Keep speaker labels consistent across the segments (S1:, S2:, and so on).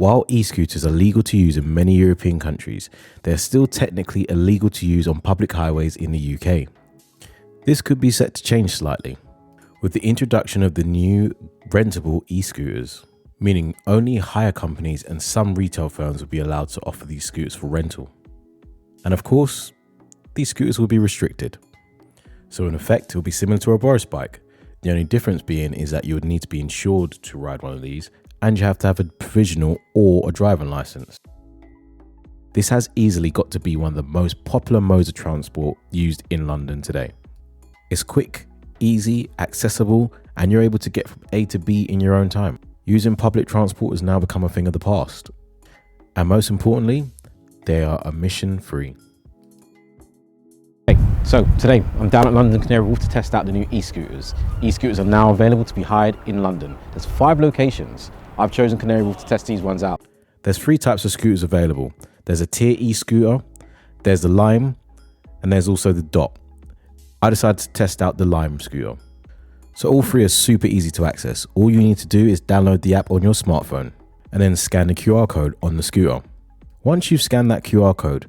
S1: While e-scooters are legal to use in many European countries, they are still technically illegal to use on public highways in the UK. This could be set to change slightly with the introduction of the new rentable e-scooters, meaning only hire companies and some retail firms will be allowed to offer these scooters for rental. And of course, these scooters will be restricted. So in effect, it will be similar to a Boris bike. The only difference being is that you would need to be insured to ride one of these, and you have to have a provisional or a driving license. This has easily got to be one of the most popular modes of transport used in London today. It's quick, easy, accessible, and you're able to get from A to B in your own time. Using public transport has now become a thing of the past. And most importantly, they are emission-free.
S2: So today I'm down at London Canary Wharf to test out the new e-scooters. E-scooters are now available to be hired in London. There's 5 locations. I've chosen Canary Wharf to test these ones out.
S1: There's 3 types of scooters available. There's a Tier E scooter, there's the Lime, and there's also the Dot. I decided to test out the Lime scooter. So all 3 are super easy to access. All you need to do is download the app on your smartphone and then scan the QR code on the scooter. Once you've scanned that QR code,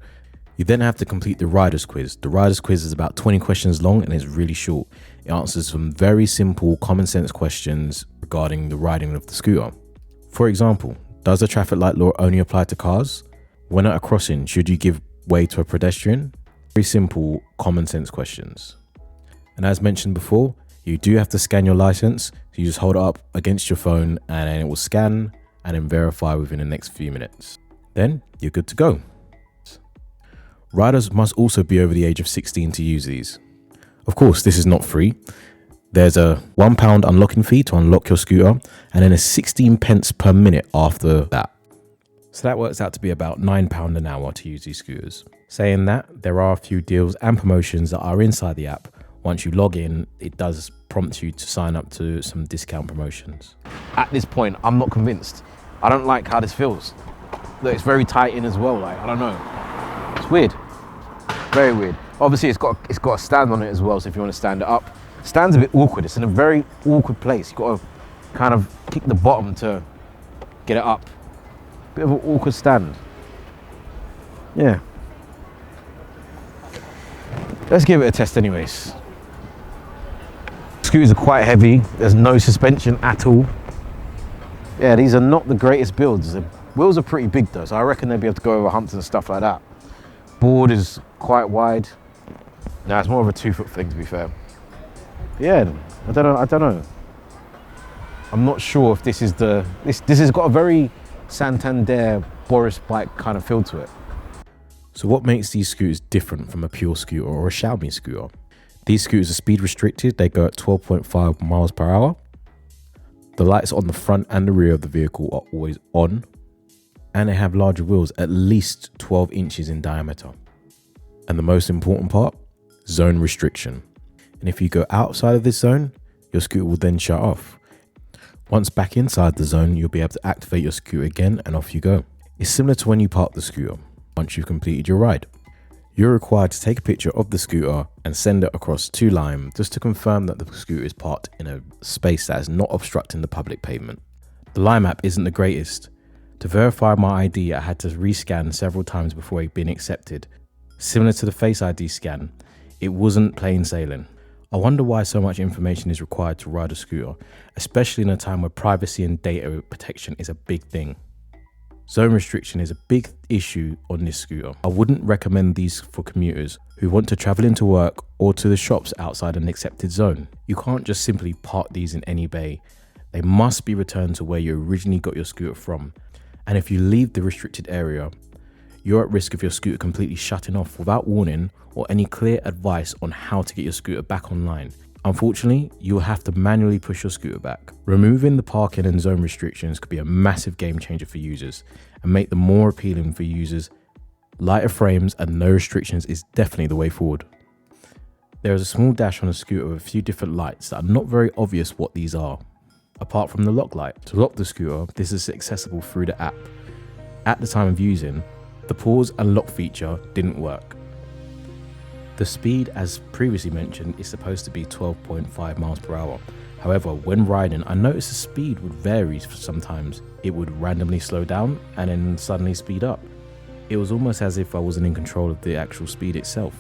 S1: you then have to complete the rider's quiz. The rider's quiz is about 20 questions long and it's really short. It answers some very simple common sense questions regarding the riding of the scooter. For example, does the traffic light law only apply to cars? When at a crossing, should you give way to a pedestrian? Very simple common sense questions. And as mentioned before, you do have to scan your license. So you just hold it up against your phone and then it will scan and then verify within the next few minutes. Then you're good to go. Riders must also be over the age of 16 to use these. Of course, this is not free. There's a £1 unlocking fee to unlock your scooter and then a 16 pence per minute after that. So that works out to be about £9 an hour to use these scooters. Saying that, there are a few deals and promotions that are inside the app. Once you log in, it does prompt you to sign up to some discount promotions.
S2: At this point, I'm not convinced. I don't like how this feels. Look, it's very tight in as well, like, I don't know. It's weird, very weird. Obviously it's got a stand on it as well, so if you want to stand it up. Stand's a bit awkward, it's in a very awkward place. You've got to kind of kick the bottom to get it up. Bit of an awkward stand. Yeah. Let's give it a test anyways. Scooters are quite heavy, there's no suspension at all. Yeah, these are not the greatest builds. The wheels are pretty big though, so I reckon they'll be able to go over humps and stuff like that. Board is quite wide. Nah, it's more of a 2-foot thing to be fair. Yeah, I don't know. I'm not sure if this is this has got a very Santander Boris bike kind of feel to it.
S1: So what makes these scooters different from a pure scooter or a Xiaomi scooter? These scooters are speed restricted, they go at 12.5 miles per hour. The lights on the front and the rear of the vehicle are always on. And they have larger wheels, at least 12 inches in diameter. And the most important part, zone restriction. And if you go outside of this zone, your scooter will then shut off. Once back inside the zone, you'll be able to activate your scooter again and off you go. It's similar to when you park the scooter, once you've completed your ride. You're required to take a picture of the scooter and send it across to Lime just to confirm that the scooter is parked in a space that is not obstructing the public pavement. The Lime app isn't the greatest. To verify my ID, I had to rescan several times before it being accepted. Similar to the Face ID scan, it wasn't plain sailing. I wonder why so much information is required to ride a scooter, especially in a time where privacy and data protection is a big thing. Zone restriction is a big issue on this scooter. I wouldn't recommend these for commuters who want to travel into work or to the shops outside an accepted zone. You can't just simply park these in any bay. They must be returned to where you originally got your scooter from. And if you leave the restricted area, you're at risk of your scooter completely shutting off without warning or any clear advice on how to get your scooter back online. Unfortunately, you'll have to manually push your scooter back. Removing the parking and zone restrictions could be a massive game changer for users and make them more appealing for users. Lighter frames and no restrictions is definitely the way forward. There is a small dash on a scooter with a few different lights that are not very obvious what these are. Apart from the lock light. To lock the scooter, this is accessible through the app. At the time of using, the pause and lock feature didn't work. The speed, as previously mentioned, is supposed to be 12.5 miles per hour. However, when riding, I noticed the speed would vary sometimes. It would randomly slow down and then suddenly speed up. It was almost as if I wasn't in control of the actual speed itself.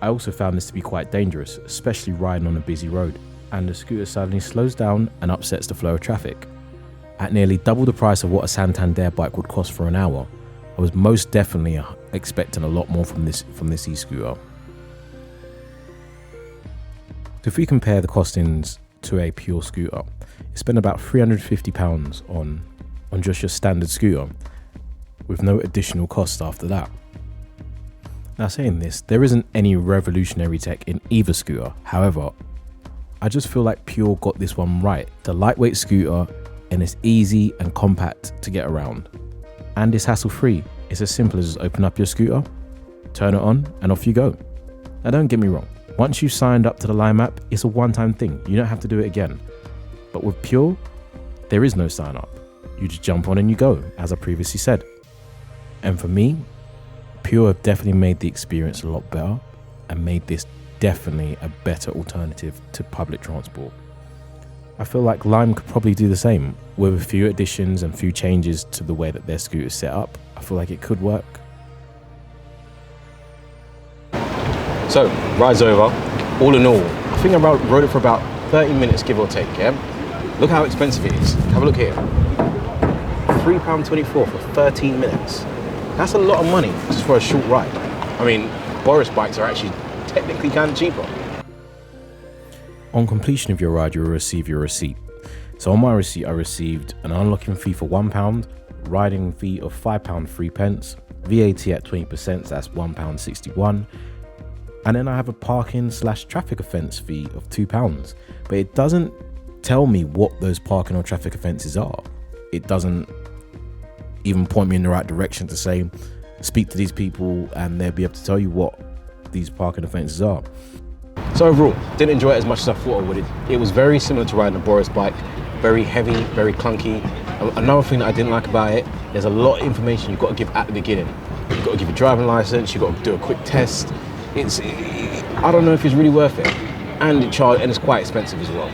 S1: I also found this to be quite dangerous, especially riding on a busy road, and the scooter suddenly slows down and upsets the flow of traffic. At nearly double the price of what a Santander bike would cost for an hour, I was most definitely expecting a lot more from this e-scooter. So if we compare the costings to a pure scooter, you spend about £350 on just your standard scooter, with no additional cost after that. Now saying this, there isn't any revolutionary tech in either scooter. However, I just feel like Pure got this one right. It's a lightweight scooter and it's easy and compact to get around. And it's hassle-free. It's as simple as just open up your scooter, turn it on, and off you go. Now don't get me wrong, once you've signed up to the Lime app, it's a one-time thing. You don't have to do it again. But with Pure, there is no sign up. You just jump on and you go, as I previously said. And for me, Pure have definitely made the experience a lot better and made this definitely a better alternative to public transport. I feel like Lime could probably do the same with a few additions and few changes to the way that their scooter is set up. I feel like it could work.
S2: So, ride's over. All in all, I think I rode it for about 30 minutes, give or take, yeah? Look how expensive it is. Have a look here. £3.24 for 13 minutes. That's a lot of money just for a short ride. I mean, Boris bikes are actually technically kind of cheaper.
S1: On completion of your ride, you will receive your receipt. So on my receipt, I received an unlocking fee for £1, riding fee of £5.03, VAT at 20%, so that's £1.61, and then I have a parking/traffic offence fee of £2. But it doesn't tell me what those parking or traffic offences are. It doesn't even point me in the right direction to say, speak to these people and they'll be able to tell you what these parking offences are.
S2: So overall, didn't enjoy it as much as I thought I would. It was very similar to riding a Boris bike, very heavy, very clunky. Another thing that I didn't like about it, there's a lot of information you've got to give at the beginning. You've got to give your driving license, you've got to do a quick test. I don't know if it's really worth it. And it's quite expensive as well.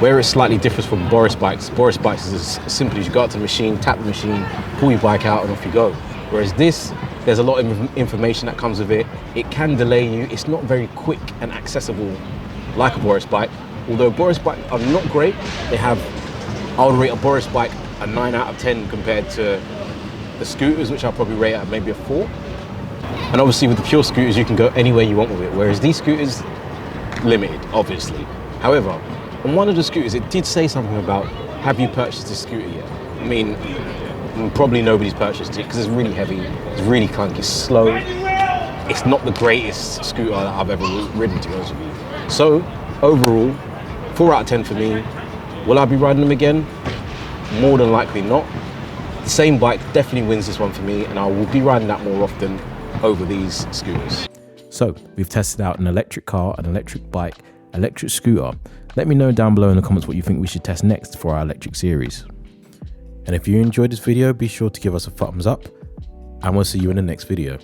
S2: Where it slightly differs from Boris bikes is as simple as you go out to the machine, tap the machine, pull your bike out and off you go. Whereas this, there's a lot of information that comes with it. It can delay you. It's not very quick and accessible like a Boris bike. Although Boris bikes are not great, I would rate a Boris bike a 9 out of 10 compared to the scooters, which I'll probably rate at maybe a 4. And obviously with the Pure scooters, you can go anywhere you want with it. Whereas these scooters, limited, obviously. However, on one of the scooters, it did say something about, have you purchased this scooter yet? I mean, probably nobody's purchased it because it's really heavy, it's really clunky, it's slow. It's not the greatest scooter that I've ever ridden, to be honest with you. So, overall, 4 out of 10 for me. Will I be riding them again? More than likely not. The same bike definitely wins this one for me, and I will be riding that more often over these scooters.
S1: So, we've tested out an electric car, an electric bike, electric scooter. Let me know down below in the comments what you think we should test next for our electric series. And if you enjoyed this video, be sure to give us a thumbs up, and we'll see you in the next video.